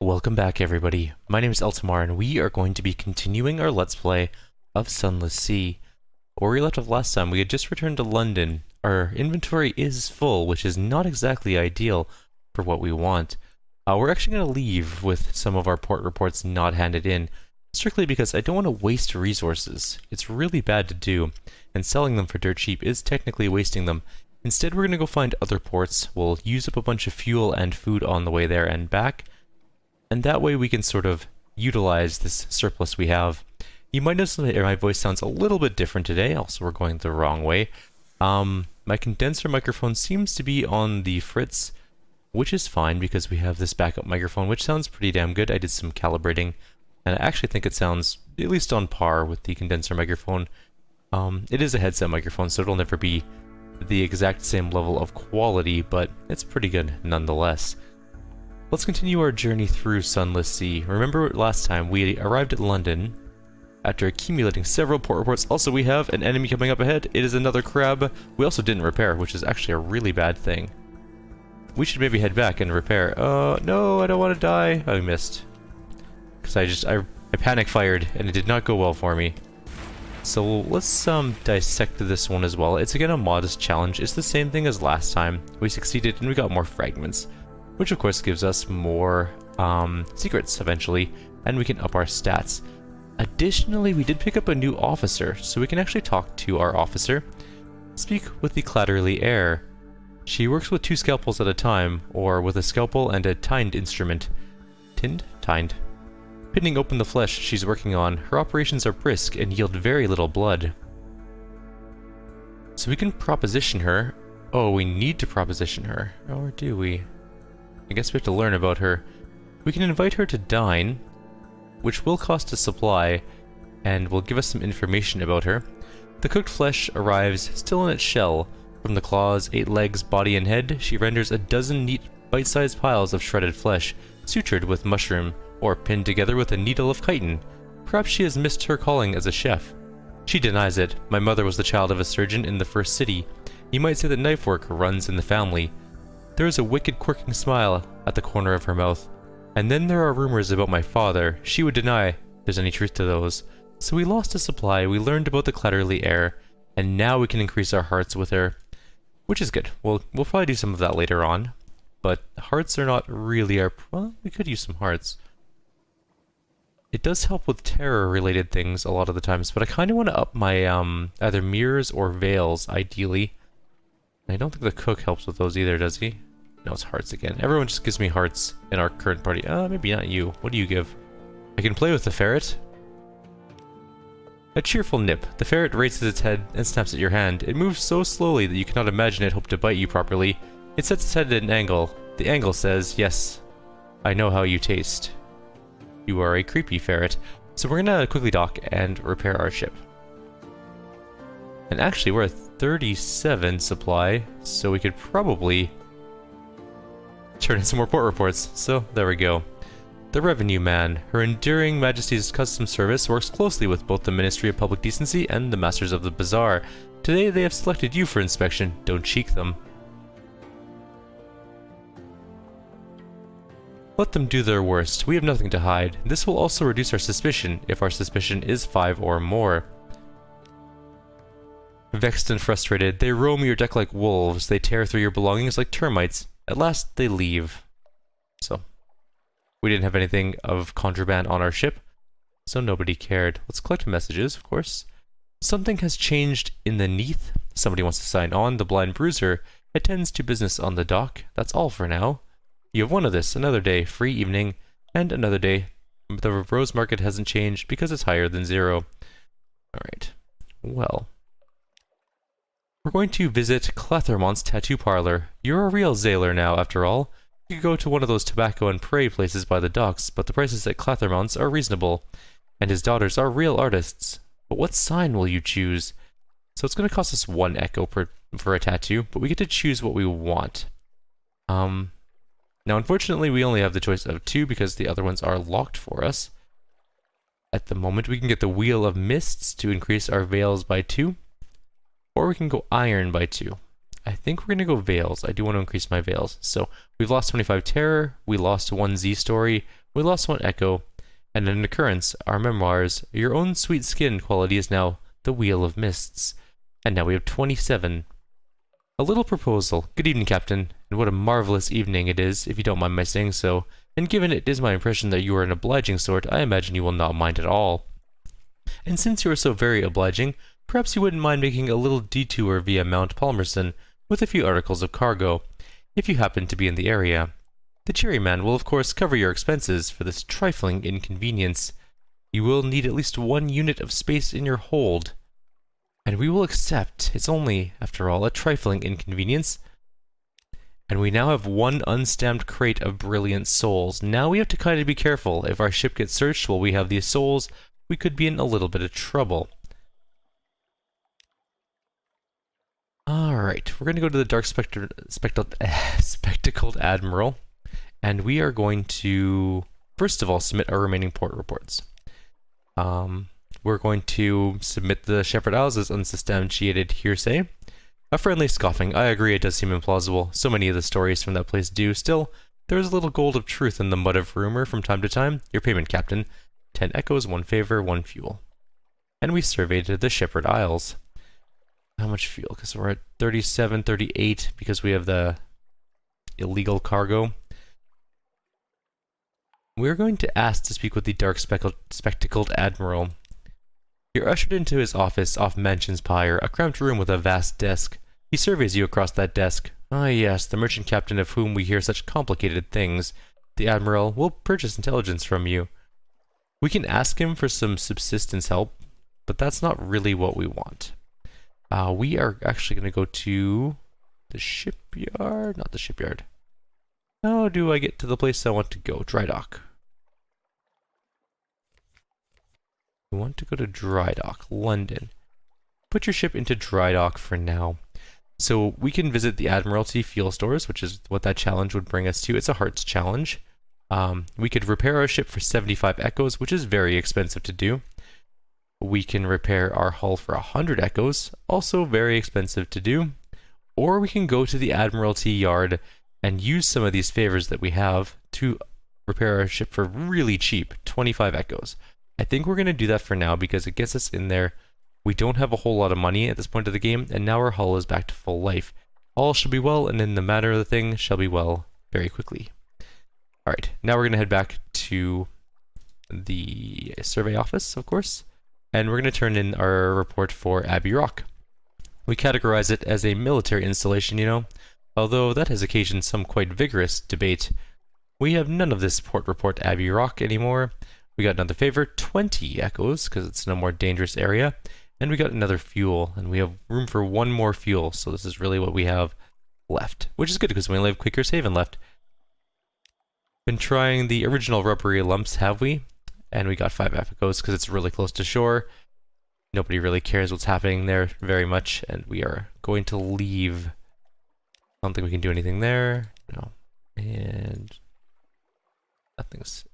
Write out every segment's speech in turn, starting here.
Welcome back everybody, my name is Eltimar and we are going to be continuing our Let's Play of Sunless Sea. Where we left off last time, we had just returned to London. Our inventory is full, which is not exactly ideal for what we want. We're actually going to leave with some of our port reports not handed in, strictly because I don't want to waste resources. It's really bad to do, and selling them for dirt cheap is technically wasting them. Instead, we're going to go find other ports, we'll use up a bunch of fuel and food on the way there and back, and that way we can sort of utilize this surplus we have. You might notice that my voice sounds a little bit different today, also we're going the wrong way. My condenser microphone seems to be on the fritz, which is fine because we have this backup microphone, which sounds pretty damn good. I did some calibrating, and I actually think it sounds at least on par with the condenser microphone. It is a headset microphone, so it'll never be the exact same level of quality, but it's pretty good nonetheless. Let's continue our journey through Sunless Sea. Remember last time we arrived at London after accumulating several port reports. Also, we have an enemy coming up ahead. It is another crab. We also didn't repair, which is actually a really bad thing. We should maybe head back and repair. No, I don't want to die. I missed. Because I panic fired and it did not go well for me. So let's dissect this one as well. It's again a modest challenge. It's the same thing as last time. We succeeded and we got more fragments, which of course gives us more secrets eventually, and we can up our stats. Additionally, we did pick up a new officer, so we can actually talk to our officer. Speak with the Clatterly Heir. She works with 2 scalpels at a time, or with a scalpel and a tined instrument. Tined. Pinning open the flesh she's working on, her operations are brisk and yield very little blood. So we can proposition her. Oh, we need to proposition her. Or do we? I guess we have to learn about her. We can invite her to dine, which will cost a supply, and will give us some information about her. The cooked flesh arrives still in its shell. From the claws, 8 legs, body, and head, she renders a dozen neat, bite-sized piles of shredded flesh, sutured with mushroom, or pinned together with a needle of chitin. Perhaps she has missed her calling as a chef. She denies it. My mother was the child of a surgeon in the first city. You might say that knife work runs in the family. There is a wicked quirking smile at the corner of her mouth. And then there are rumors about my father. She would deny there's any truth to those. So we lost a supply, we learned about the Clatterly Heir, and now we can increase our hearts with her. Which is good. We'll probably do some of that later on. But hearts are not really our... well, we could use some hearts. It does help with terror-related things a lot of the times, but I kind of want to up my either mirrors or veils, ideally. I don't think the cook helps with those either, does he? No, it's hearts again. Everyone just gives me hearts in our current party. Maybe not you. What do you give? I can play with the ferret. A cheerful nip. The ferret raises its head and snaps at your hand. It moves so slowly that you cannot imagine it hope to bite you properly. It sets its head at an angle. The angle says, yes, I know how you taste. You are a creepy ferret. So we're gonna quickly dock and repair our ship. And actually, we're at 37 supply, so we could probably turn in some more port reports. So there we go. The Revenue Man. Her Enduring Majesty's Customs Service works closely with both the Ministry of Public Decency and the Masters of the Bazaar. Today they have selected you for inspection. Don't cheek them. Let them do their worst. We have nothing to hide. This will also reduce our suspicion, if our suspicion is 5 or more. Vexed and frustrated, they roam your deck like wolves. They tear through your belongings like termites. At last, they leave. So, we didn't have anything of contraband on our ship, so nobody cared. Let's collect messages, of course. Something has changed in the Neath. Somebody wants to sign on. The Blind Bruiser attends to business on the dock. That's all for now. You have one of this. Another day, free evening, and another day. The rose market hasn't changed because it's higher than 0. Alright. Well, we're going to visit Clathermont's tattoo parlor. You're a real Zailor now, after all. You could go to one of those tobacco and prey places by the docks, but the prices at Clathermont's are reasonable, and his daughters are real artists. But what sign will you choose? So it's going to cost us 1 echo for a tattoo, but we get to choose what we want. Now unfortunately we only have the choice of 2 because the other ones are locked for us. At the moment we can get the Wheel of Mists to increase our veils by 2. Or we can go iron by 2. I think we're going to go Veils. I do want to increase my Veils. So we've lost 25 Terror, we lost 1 Z Story, we lost 1 Echo, and an Occurrence, our memoirs. Your own sweet skin quality is now the Wheel of Mists. And now we have 27. A little proposal. Good evening, Captain, and what a marvelous evening it is, if you don't mind my saying so. And given it is my impression that you are an obliging sort, I imagine you will not mind at all. And since you are so very obliging, perhaps you wouldn't mind making a little detour via Mount Palmerston with a few articles of cargo, if you happen to be in the area. The cheery man will of course cover your expenses for this trifling inconvenience. You will need at least 1 unit of space in your hold, and we will accept. It's only, after all, a trifling inconvenience. And we now have 1 unstamped crate of brilliant souls. Now we have to kind of be careful. If our ship gets searched while we have these souls, we could be in a little bit of trouble. Alright, we're going to go to the Dark Spectacled Admiral, and we are going to, first of all, submit our remaining port reports. We're going to submit the Shepherd Isles as unsubstantiated hearsay. A friendly scoffing. I agree, it does seem implausible. So many of the stories from that place do. Still, there is a little gold of truth in the mud of rumor from time to time. Your payment, Captain. 10 echoes, 1 favor, 1 fuel. And we surveyed the Shepherd Isles. How much fuel? Because we're at 37, 38, because we have the illegal cargo. We're going to ask to speak with the Dark Spectacled Admiral. You're ushered into his office off Mansion's Pyre, a cramped room with a vast desk. He surveys you across that desk. Ah yes, the merchant captain of whom we hear such complicated things. The Admiral will purchase intelligence from you. We can ask him for some subsistence help, but that's not really what we want. We are actually going to go to the shipyard. Not the shipyard. How do I get to the place I want to go? Dry dock. We want to go to dry dock, London. Put your ship into dry dock for now. So we can visit the Admiralty fuel stores, which is what that challenge would bring us to. It's a hearts challenge. We could repair our ship for 75 echoes, which is very expensive to do. We can repair our hull for 100 echoes, also very expensive to do. Or we can go to the Admiralty yard and use some of these favors that we have to repair our ship for really cheap, 25 echoes. I think we're going to do that for now because it gets us in there. We don't have a whole lot of money at this point of the game, and now our hull is back to full life. All shall be well, and in the matter of the thing shall be well very quickly. Alright, now we're going to head back to the survey office, of course, and we're going to turn in our report for Abbey Rock. We categorize it as a military installation, you know, although that has occasioned some quite vigorous debate. We have none of this port report Abbey Rock anymore. We got another favor, 20 echoes, because it's in a more dangerous area, and we got another fuel, and we have room for 1 more fuel, so this is really what we have left, which is good because we only have Quaker's Haven left. Been trying the original rubbery lumps, have we? And we got 5 echoes because it's really close to shore. Nobody really cares what's happening there very much, and we are going to leave. I don't think we can do anything there. No. And nothing's...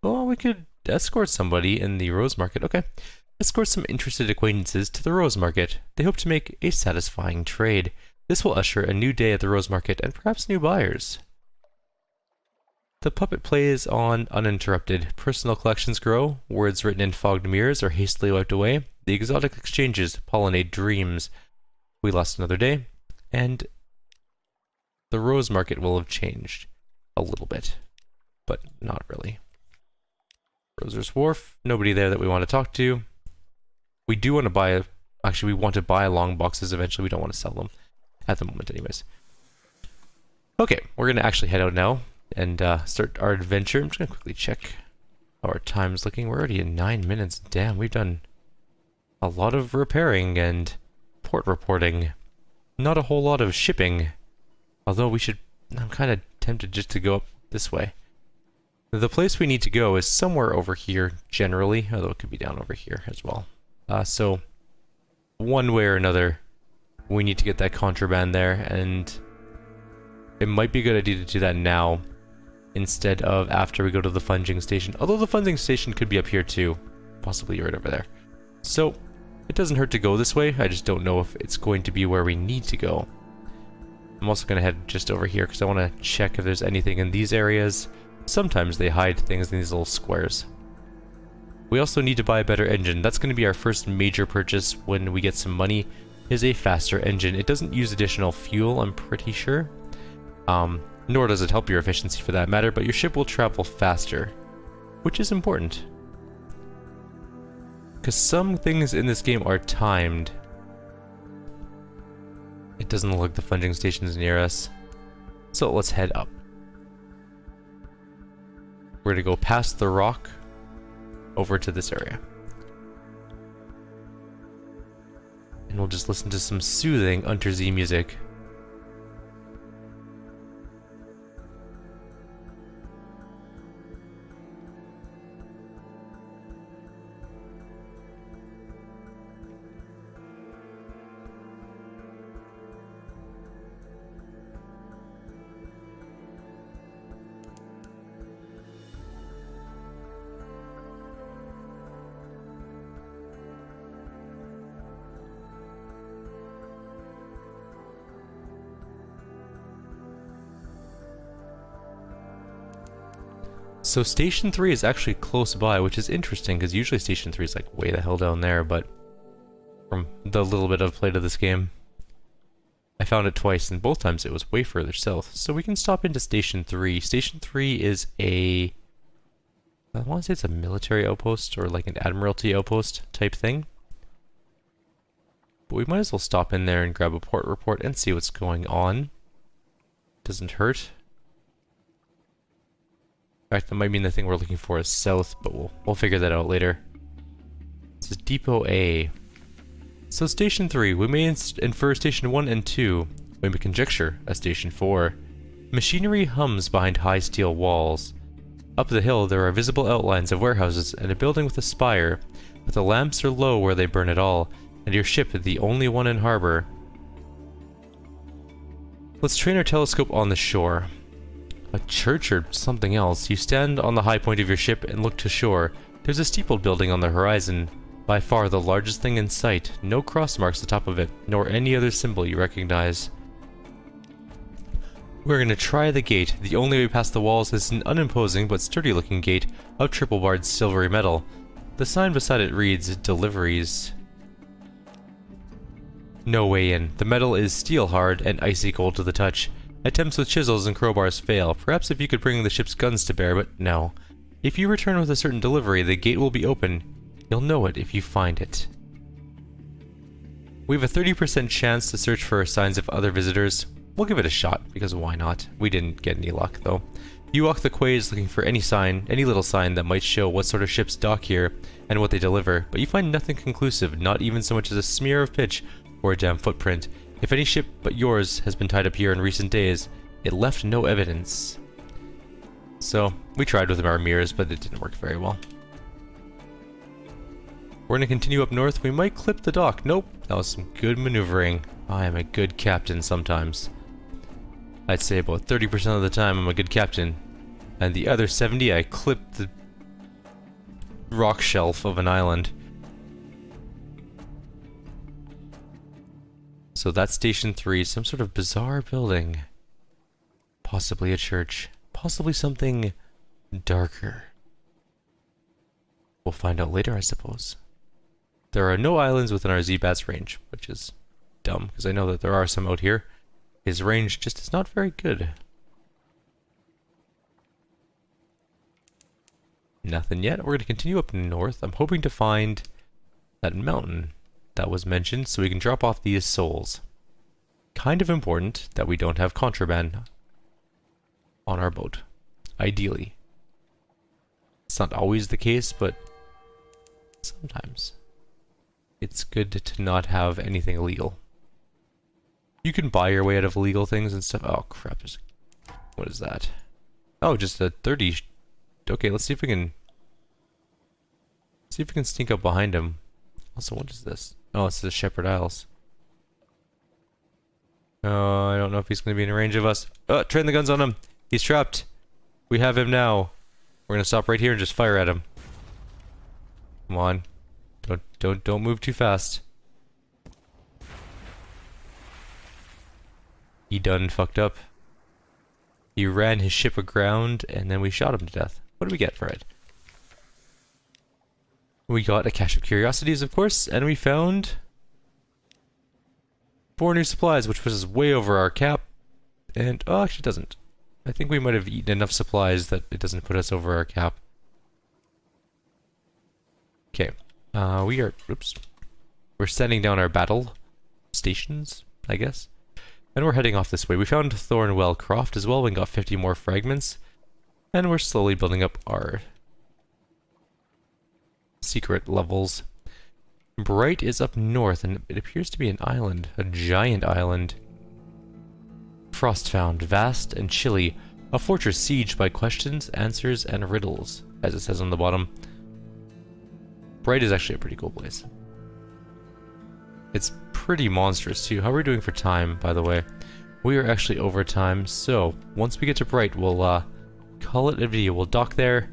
Oh, we could escort somebody in the Rose Market. Okay. Escort some interested acquaintances to the Rose Market. They hope to make a satisfying trade. This will usher a new day at the Rose Market and perhaps new buyers. The puppet plays on uninterrupted. Personal collections grow. Words written in fogged mirrors are hastily wiped away. The exotic exchanges pollinate dreams. We lost another day, and the Rose Market will have changed a little bit, but not really. Roser's Wharf, nobody there that we want to talk to. We do want to buy, actually we want to buy long boxes eventually, we don't want to sell them at the moment anyways. Okay, we're going to actually head out now and start our adventure. I'm just going to quickly check how our time's looking. We're already at 9 minutes. Damn, we've done a lot of repairing and port reporting. Not a whole lot of shipping. Although we should, I'm kind of tempted just to go up this way. The place we need to go is somewhere over here, generally, although it could be down over here as well. So, one way or another, we need to get that contraband there, and it might be a good idea to do that now, instead of after we go to the funging station. Although the funging station could be up here too, possibly right over there. So, it doesn't hurt to go this way, I just don't know if it's going to be where we need to go. I'm also going to head just over here because I want to check if there's anything in these areas. Sometimes they hide things in these little squares. We also need to buy a better engine. That's going to be our first major purchase when we get some money, is a faster engine. It doesn't use additional fuel, I'm pretty sure. Nor does it help your efficiency for that matter, but your ship will travel faster, which is important. Because some things in this game are timed. It doesn't look like the funging station's near us. So let's head up. We're going to go past the rock over to this area. And we'll just listen to some soothing Untersee music. So Station 3 is actually close by, which is interesting, because usually Station 3 is like way the hell down there, but from the little bit I've played of this game, I found it twice, and both times it was way further south. So we can stop into Station 3. Station 3 is a... I want to say it's a military outpost, or like an Admiralty outpost type thing. But we might as well stop in there and grab a port report and see what's going on. Doesn't hurt. In fact, that might mean the thing we're looking for is south, but we'll figure that out later. This is Depot A. So Station 3, we may infer Station 1 and 2. We may conjecture a Station 4. Machinery hums behind high steel walls. Up the hill there are visible outlines of warehouses and a building with a spire, but the lamps are low where they burn at all, and your ship is the only one in harbor. Let's train our telescope on the shore. A church or something else. You stand on the high point of your ship and look to shore. There's a steepled building on the horizon. By far the largest thing in sight. No cross marks atop of it, nor any other symbol you recognize. We're gonna try the gate. The only way past the walls is an unimposing but sturdy looking gate of triple barred silvery metal. The sign beside it reads, Deliveries. No way in. The metal is steel hard and icy cold to the touch. Attempts with chisels and crowbars fail. Perhaps if you could bring the ship's guns to bear, but no. If you return with a certain delivery, the gate will be open. You'll know it if you find it. We have a 30% chance to search for signs of other visitors. We'll give it a shot, because why not? We didn't get any luck, though. You walk the quays looking for any sign, any little sign that might show what sort of ships dock here, and what they deliver, but you find nothing conclusive, not even so much as a smear of pitch, or a damn footprint. If any ship but yours has been tied up here in recent days, it left no evidence. So, we tried with our mirrors, but it didn't work very well. We're gonna continue up north. We might clip the dock. Nope, that was some good maneuvering. I am a good captain sometimes. I'd say about 30% of the time I'm a good captain. And the other 70 I clip the rock shelf of an island. So that's Station 3, some sort of bizarre building. Possibly a church. Possibly something darker. We'll find out later, I suppose. There are no islands within our Z-Bat's range, which is dumb, because I know that there are some out here. His range just is not very good. Nothing yet. We're going to continue up north. I'm hoping to find that mountain that was mentioned, so we can drop off these souls. Kind of important that we don't have contraband on our boat. Ideally. It's not always the case, but sometimes. It's good to not have anything illegal. You can buy your way out of illegal things and stuff. Oh crap, there's... What is that? Oh, just a 30... Okay, let's see if we can... See if we can sneak up behind him. Also, what is this? Oh, it's the Shepherd Isles. Oh, I don't know if he's going to be in range of us. Oh, train the guns on him! He's trapped! We have him now. We're going to stop right here and just fire at him. Come on. Don't move too fast. He done fucked up. He ran his ship aground, and then we shot him to death. What do we get for it? We got a cache of curiosities, of course, and we found 4 new supplies, which puts us way over our cap. And, oh, actually it doesn't. I think we might have eaten enough supplies that it doesn't put us over our cap. Okay. We're sending down our battle stations, I guess. And we're heading off this way. We found Thornwell Croft as well and got 50 more fragments. And we're slowly building up our secret levels. Brite is up north, and it appears to be an island. A giant island. Frostfound, vast and chilly. A fortress sieged by questions, answers, and riddles, as it says on the bottom. Brite is actually a pretty cool place. It's pretty monstrous too. How are we doing for time, by the way? We are actually over time, so once we get to Brite, we'll call it a video. We'll dock there,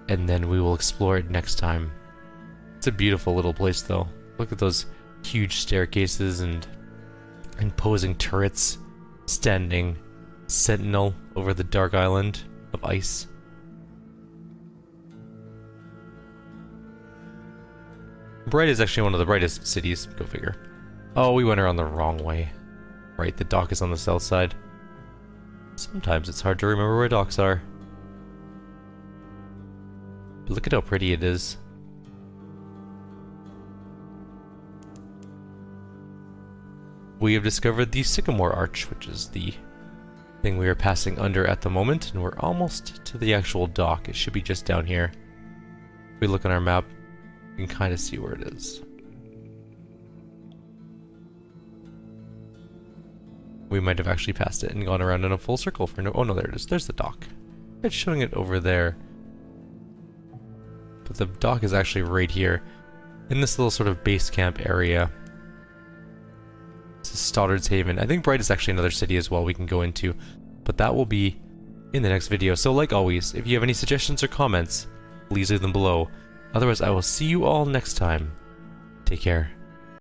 and then we will explore it next time. It's a beautiful little place, though. Look at those huge staircases and imposing turrets standing sentinel over the dark island of ice. Brite is actually one of the brightest cities, go figure. Oh, we went around the wrong way. Right, the dock is on the south side. Sometimes it's hard to remember where docks are. But look at how pretty it is. We have discovered the Sycamore Arch, which is the thing we are passing under at the moment, and we're almost to the actual dock. It should be just down here. If we look on our map, you can kind of see where it is. We might have actually passed it and gone around in a full circle for no... Oh no, there it is. There's the dock. It's showing it over there. But the dock is actually right here, in this little sort of base camp area. This is Stoddard's Haven. I think Brite is actually another city as well we can go into, but that will be in the next video. So like always, if you have any suggestions or comments, please leave them below. Otherwise, I will see you all next time. Take care.